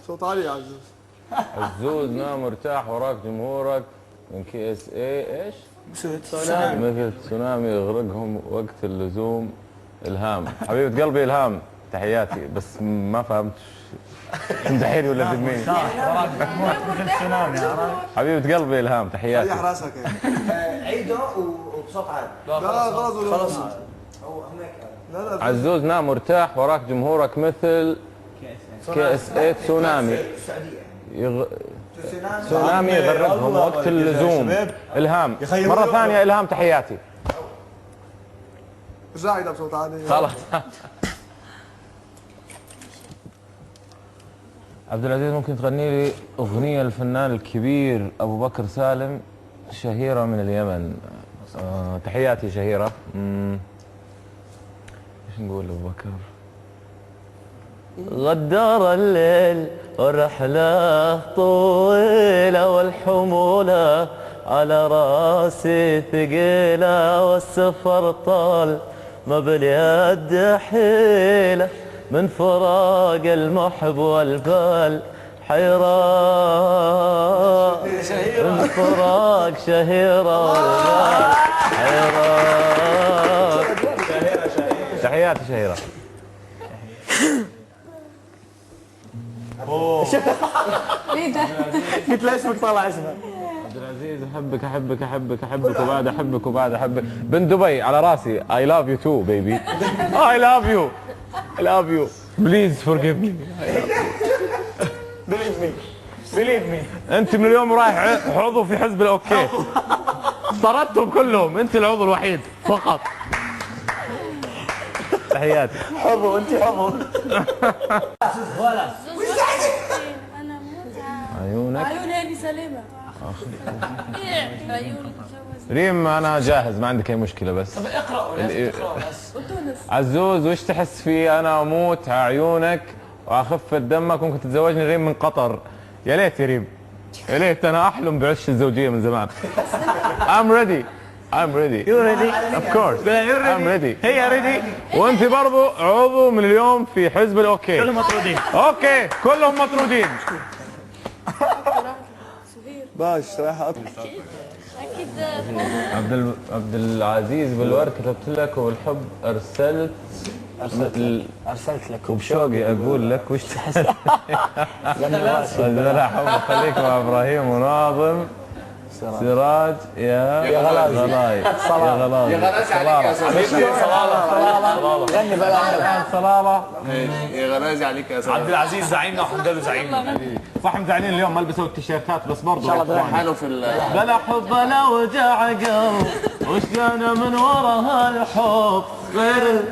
صوت عالي يا عزوز. عزوز نام مرتاح وراك جمهورك من كي اس اي ايش؟ مثل تسونامي يغرقهم وقت اللزوم. الهام حبيبة قلبي الهام تحياتي، بس ما فهمت تمدحيني ولا تذميني؟ حبيبة قلبي الهام تحياتي. ريح راسك عيده وبصوت عالي. لا خلاص هو هناك. لا عزوز نام مرتاح وراك جمهورك مثل كي اس اي تسونامي. تسونامي يغرقهم وقت اللزوم. الهام مرة ثانية الهام تحياتي. رجع بصوت عالي خلاص. عبد العزيز ممكن تغني لي أغنية للفنان الكبير أبو بكر سالم شهيرة من اليمن. تحياتي شهيرة. ايش نقول أبو بكر؟ غدار الليل والرحلة طويلة والحمولة على راسي ثقيلة والسفر طال ما باليد حيلة من فراق المحب والبال حيران من فراق شهيرة والبال حيران. تحياتي شهيرة. ايه ده؟ قلت له اسمك طلع اسمه. عبد العزيز احبك احبك احبك احبك وبعد احبك وبعد احبك. بن دبي على راسي. I love you too baby. I love you. I love you. Please forgive me. Believe me. انت من اليوم رايح عضو في حزب الاوكي. طردتهم كلهم، انت العضو الوحيد فقط. تحياتي. حبه انت حبه. عيونك عيون هاني سليمة. عيون ريم انا جاهز ما عندك اي مشكله بس. طب اقرأوا لازم تقرأوا بس. عزوز وش تحس فيه؟ انا اموت عيونك واخفة دمك ممكن تتزوجني ريم من قطر. يا ليت يا ريم يا ليت انا احلم بعش الزوجيه من زمان. I'm ready. I'm ready. You ready? Of course. I'm ready. هي ريدي. وانت برضو عضو من اليوم في حزب الاوكي. كلهم مطرودين. اوكي كلهم مطرودين. باش رايح اطلع. اكيد. عبد العزيز بالورد كتبت لك والحب ارسلت لك وبشوقي اقول لك وش تحس. لا حب خليك مع ابراهيم وناظم سراج يا غلاي يا غلاي يا غلاز عليك يا صلاله. غني بقى صلاله. يا غلاز عليك يا عبد العزيز زعيمنا وحمدان زعيمنا. صح مزعلين اليوم ما لبسوا التيشيرتات بس برضه ان شاء الله حاله في بلا حب بلا وجع قلب وش جانا من وراها الحب غير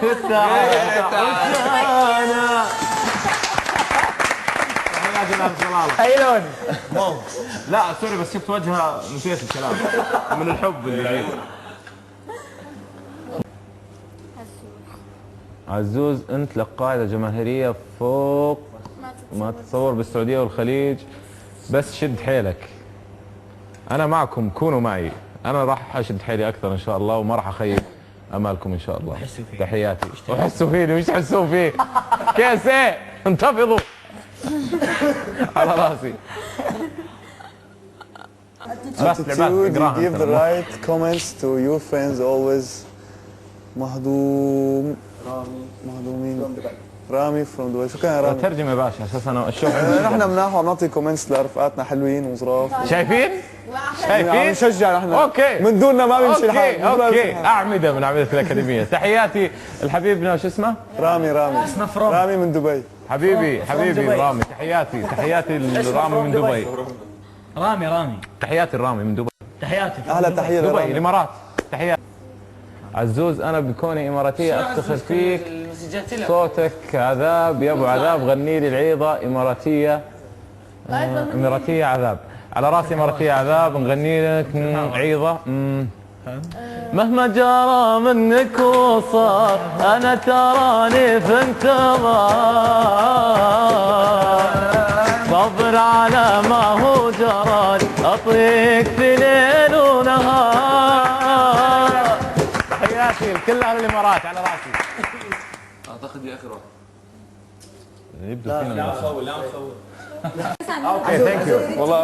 التعب. اي لون؟ لا سوري بس شفت وجهها نسيت الكلام من الحب اللي فيه. عزوز انت لك قاعده جماهيريه فوق ما تتصور بالسعوديه والخليج، بس شد حيلك. انا معكم كونوا معي، انا راح اشد حيلي اكثر ان شاء الله وما راح اخيب امالكم ان شاء الله. تحياتي. وحسوا فيني وش تحسون فيه؟ كيس ايه انتفضوا على راسي. Attitude, you give the right comments to your friends always. مهضومين رامي from دبي. شو كان يا رامي؟ ترجم يا باشا اساس انا اشوف. نحن مناح وعم نعطي كومنتس لرفقاتنا حلوين وظراف. شايفين؟ عم شايفين؟ نشجع نحن. اوكي من دوننا ما بيمشي الحال. اوكي اعمده من اعمده الاكاديميه. تحياتي الحبيبنا شو اسمه؟ رامي اسمه فرام. رامي من دبي. حبيبي رامي. تحياتي الرامي من دبي. رامي تحياتي الرامي من دبي. تحياتي. اهلا تحيه دبي لرامي. الامارات. تحياتي. عزوز انا بكوني اماراتيه افتخر فيك. صوتك عذاب يا ابو عذاب غني لي العيضه اماراتيه. اماراتيه عذاب على راسي. اماراتيه عذاب نغني لك عيضه. مهما جرى منك وصار انا تراني في انتظار صبر على ما هو جرى اطيق في ليل ونهار. تحياتي لكل اهل الامارات على راسي. اعتقد دي اخر واحده. يبدو فينا لا مصور لا مصور. اوكي ثانك يو والله.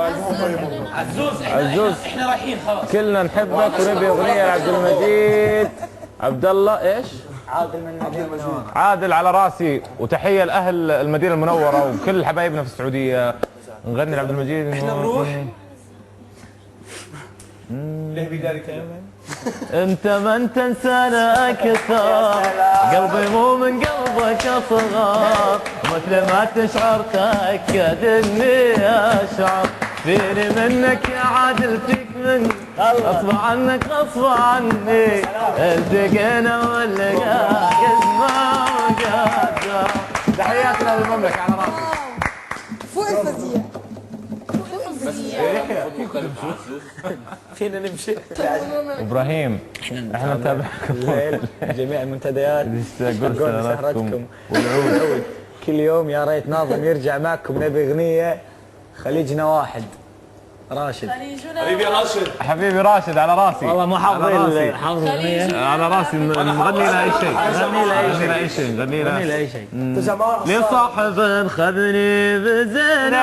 عزوز احنا رايحين خلاص. كلنا نحبك ونبي اغنيه لعبد المجيد. عبد الله ايش؟ عادل على راسي. وتحيه لاهل المدينه المنوره وكل حبايبنا في السعوديه. نغني لعبد المجيد. احنا نروح. ليه بذلك؟ انت من تنسانا اكثر، قلبي مو من قلبك اصغر، مثل ما تشعر تاكد اني اشعر، فيني منك يا عادل فيك مني، غصب عنك غصب عني، التقينا واللقاء قسمه وقدر. تحياتنا للمملكه على راسي. فوق الفظيع. فينا نمشي. ابراهيم احنا نتابعكم جميع المنتديات. قلت سهرتكم والعود كل يوم. يا ريت ناظم يرجع معكم. نبي اغنيه خليجنا واحد. راشد حبيبي راشد. حبيبي راشد على راسي. والله ما حافظ الاغنيه على راسي. نغني له اي شيء. غني له اي شيء. نغني غني له له اي شيء. لصاحب خذني بزينه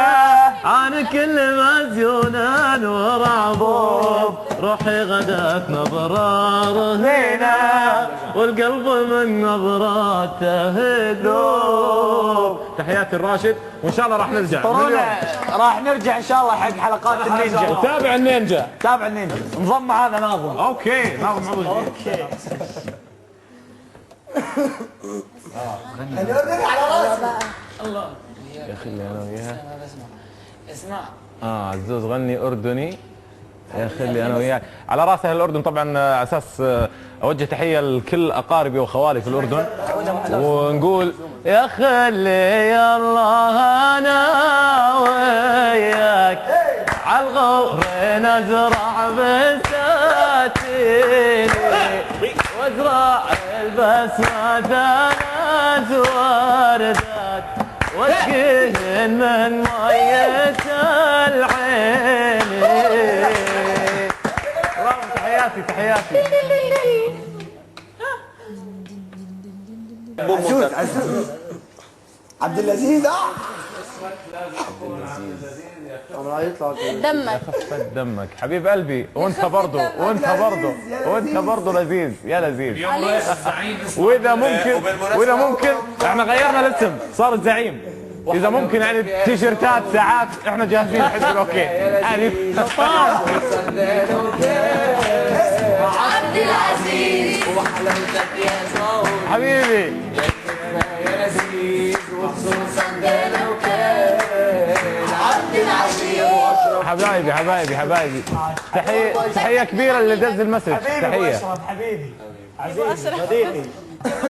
عن كل مزيونا ورعبوب، روحي غدات نظرة رهينه والقلب من نظراته يذوب. تحياتي الراشد وان شاء الله راح نرجع. راح نرجع ان شاء الله حق حلقات النينجا. وتابع النينجا. تابع النينجا. نظم هذا ناظم. اوكي ناظم عوض. اوكي. يا اخي اللي انا وياها. اسمع. عزوز غني اردني. يا اخي اللي انا وياك على راس اهل الاردن طبعا. على اساس اوجه تحيه لكل اقاربي وخوالي في الاردن، ونقول يا خلي يلا انا وياك عالغور نزرع بساتيني وازرع البسمة ثلاث وردات واسقيهن من مية العين. برافو. تحياتي تحياتي. عزوز عبد العزيز. دمك خفت دمك حبيب قلبي. وانت برضو وانت برضو لذيذ يا لذيذ. واذا ممكن احنا غيرنا الاسم صار الزعيم. اذا ممكن يعني تيشيرتات ساعات احنا جاهزين حزب الاوكي يعني. عبد العزيز حبيبي يا لذيذ وخصوصا ده لو كان عبد العزيز. حبايبي تحيه كبيره اللي دز المسج. تحيه حبيبي عزيز صديقي.